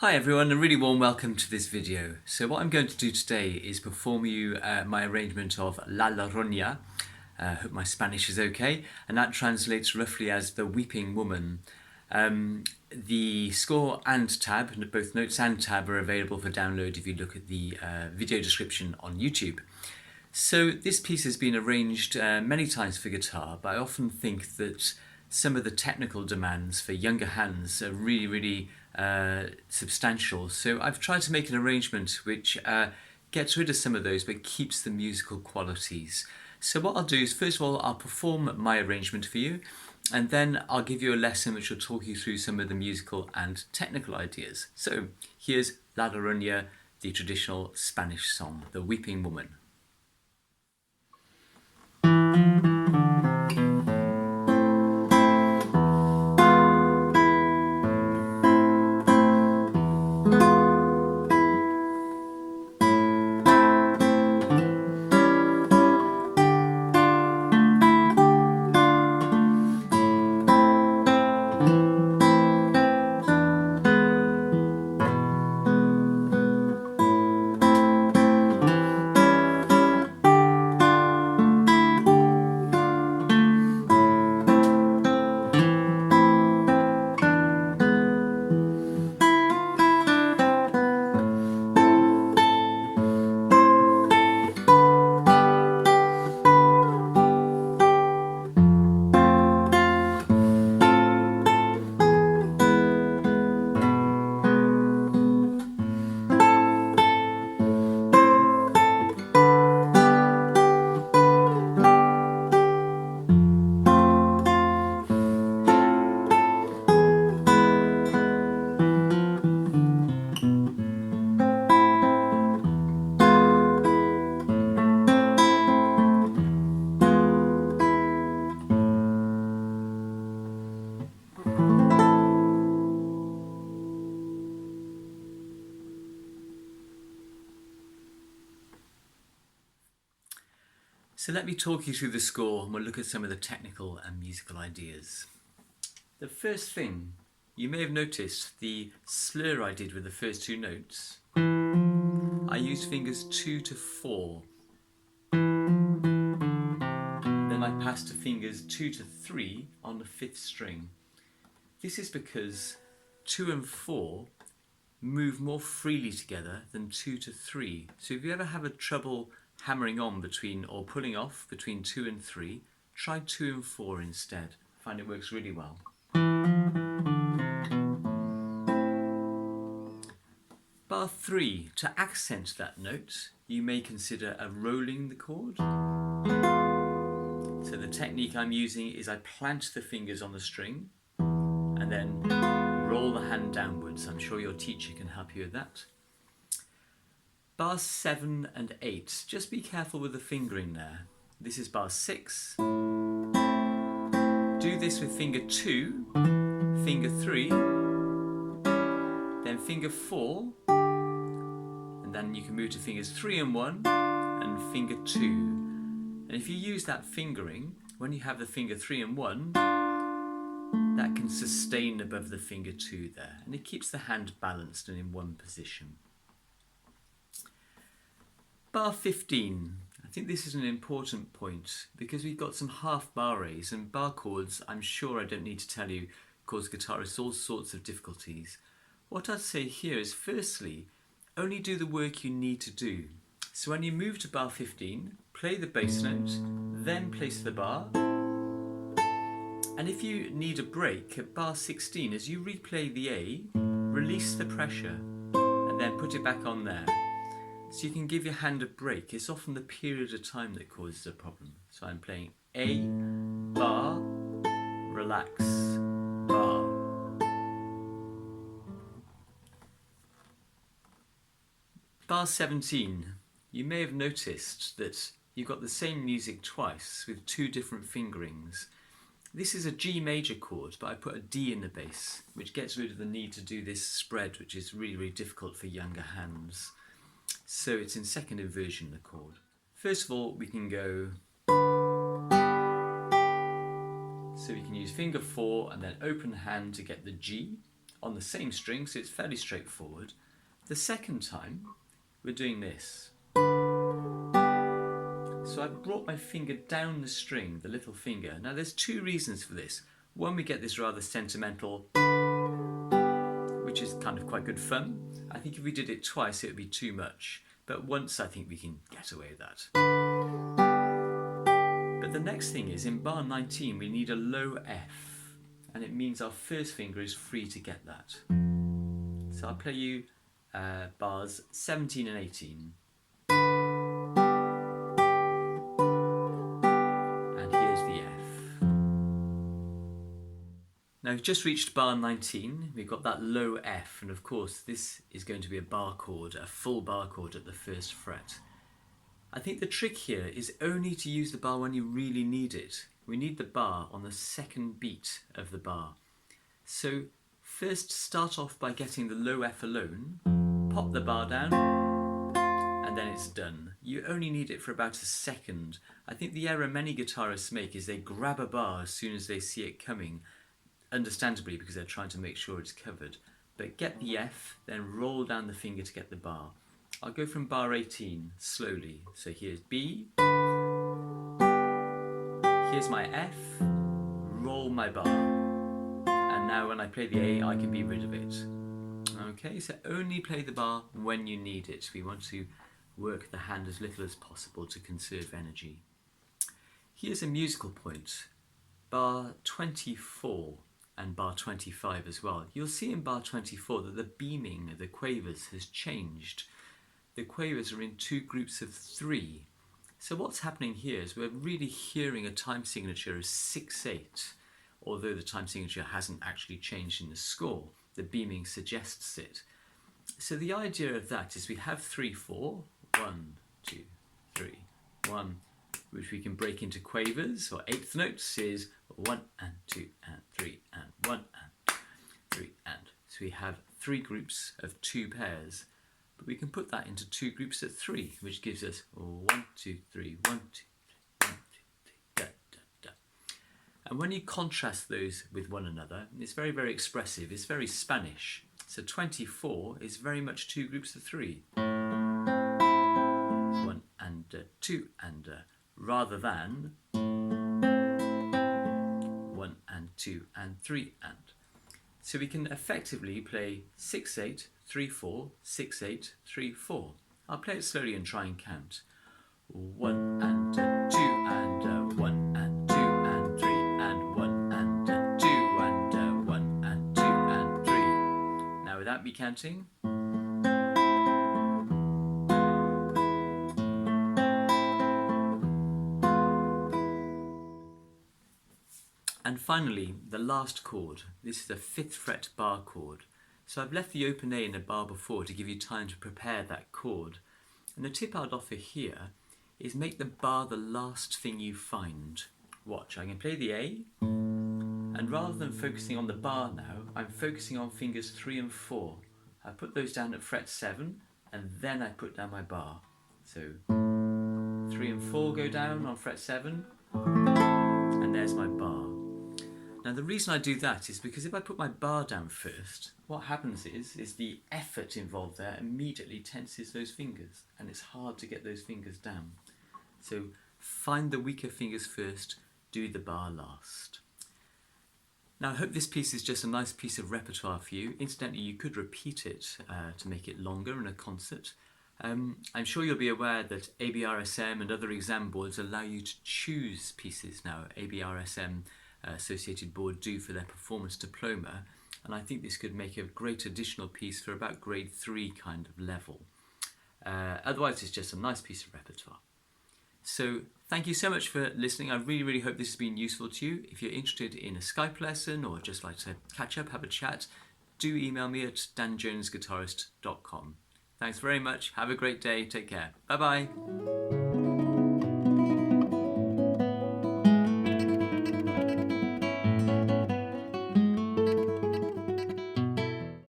Hi everyone, a really warm welcome to this video. So what I'm going to do today is perform you my arrangement of La Llorona. Hope my Spanish is okay, and that translates roughly as the weeping woman. The score and tab, both notes and tab, are available for download if you look at the video description on YouTube. So this piece has been arranged many times for guitar, but I often think that some of the technical demands for younger hands are really substantial. So I've tried to make an arrangement which gets rid of some of those but keeps the musical qualities. So what I'll do is, first of all, I'll perform my arrangement for you, and then I'll give you a lesson which will talk you through some of the musical and technical ideas. So here's La Llorona, the traditional Spanish song, The Weeping Woman. So let me talk you through the score and we'll look at some of the technical and musical ideas. The first thing, you may have noticed the slur I did with the first two notes. I used fingers 2 to 4. Then I passed to fingers 2 to 3 on the 5th string. This is because 2 and 4 move more freely together than 2 to 3. So if you ever have a trouble hammering on between or pulling off between 2 and 3, try 2 and 4 instead. I find it works really well. Bar 3, to accent that note, you may consider rolling the chord. So the technique I'm using is I plant the fingers on the string and then roll the hand downwards. I'm sure your teacher can help you with that. Bars 7 and 8, just be careful with the fingering there. This is bar 6. Do this with finger 2, finger 3, then finger 4, and then you can move to fingers 3 and 1 and finger 2. And if you use that fingering, when you have the finger 3 and 1, that can sustain above the finger 2 there, and it keeps the hand balanced and in one position. Bar 15, I think this is an important point because we've got some half barres, and bar chords, I'm sure I don't need to tell you, cause guitarists all sorts of difficulties. What I'd say here is, firstly, only do the work you need to do. So when you move to bar 15, play the bass note, then place the bar. And if you need a break at bar 16, as you replay the A, release the pressure and then put it back on there. So you can give your hand a break. It's often the period of time that causes a problem. So I'm playing A, bar, relax, bar. Bar 17. You may have noticed that you've got the same music twice with two different fingerings. This is a G major chord, but I put a D in the bass, which gets rid of the need to do this spread, which is really difficult for younger hands. So it's in second inversion, the chord. First of all, we can go, so we can use finger 4 and then open hand to get the G, on the same string, so it's fairly straightforward. The second time, we're doing this. So I've brought my finger down the string, the little finger. Now there's two reasons for this. One, we get this rather sentimental, which is kind of quite good fun. I think if we did it twice, it would be too much. But once, I think we can get away with that. But the next thing is, in bar 19, we need a low F. And it means our first finger is free to get that. So I'll play you bars 17 and 18. And here's the F. Now we've just reached bar 19, we've got that low F, and of course this is going to be a bar chord, a full bar chord at the first fret. I think the trick here is only to use the bar when you really need it. We need the bar on the second beat of the bar. So first start off by getting the low F alone, pop the bar down, and then it's done. You only need it for about a second. I think the error many guitarists make is they grab a bar as soon as they see it coming, understandably because they're trying to make sure it's covered. But get the F, then roll down the finger to get the bar. I'll go from bar 18 slowly. So here's B, here's my F, roll my bar, and now when I play the A I can be rid of it. Okay, so only play the bar when you need it. We want to work the hand as little as possible to conserve energy. Here's a musical point, bar 24 and bar 25 as well. You'll see in bar 24 that the beaming of the quavers has changed. The quavers are in two groups of 3. So what's happening here is we're really hearing a time signature of 6/8, although the time signature hasn't actually changed in the score. The beaming suggests it. So the idea of that is we have 3/4, 1, 2, 3, 1, which we can break into quavers or eighth notes is 1 and 2 and 3 and 1 and 2, 3 and. So we have 3 groups of 2 pairs. But we can put that into 2 groups of 3, which gives us 1, 2, 3, 1, 2, 3, 1, 2, 3, da, da, da. And when you contrast those with one another, it's very, very expressive. It's very Spanish. So 24 is very much 2 groups of 3. 1 and 2 and rather than 1 and 2 and 3 and. So we can effectively play 6/8, 3/4, 6/8, 3/4. I'll play it slowly and try and count. 1 and 2 and 1 and 2 and 3 and 1 and 2 and 1 and 2 and 3. Now without me counting. And finally, the last chord. This is a 5th fret bar chord. So I've left the open A in the bar before to give you time to prepare that chord. And the tip I'd offer here is make the bar the last thing you find. Watch, I can play the A, and rather than focusing on the bar now, I'm focusing on fingers 3 and 4. I put those down at fret 7, and then I put down my bar. So 3 and 4 go down on fret 7, and there's my bar. Now the reason I do that is because if I put my bar down first, what happens is the effort involved there immediately tenses those fingers, and it's hard to get those fingers down. So find the weaker fingers first, do the bar last. Now I hope this piece is just a nice piece of repertoire for you. Incidentally, you could repeat it to make it longer in a concert. I'm sure you'll be aware that ABRSM and other exam boards allow you to choose pieces now. ABRSM associated board do for their performance diploma, and I think this could make a great additional piece for about grade 3 kind of level. Otherwise it's just a nice piece of repertoire. So thank you so much for listening. I really hope this has been useful to you. If you're interested in a Skype lesson or just like to catch up, have a chat, do email me at danjonesguitarist.com. Thanks very much. Have a great day. Take care. Bye bye.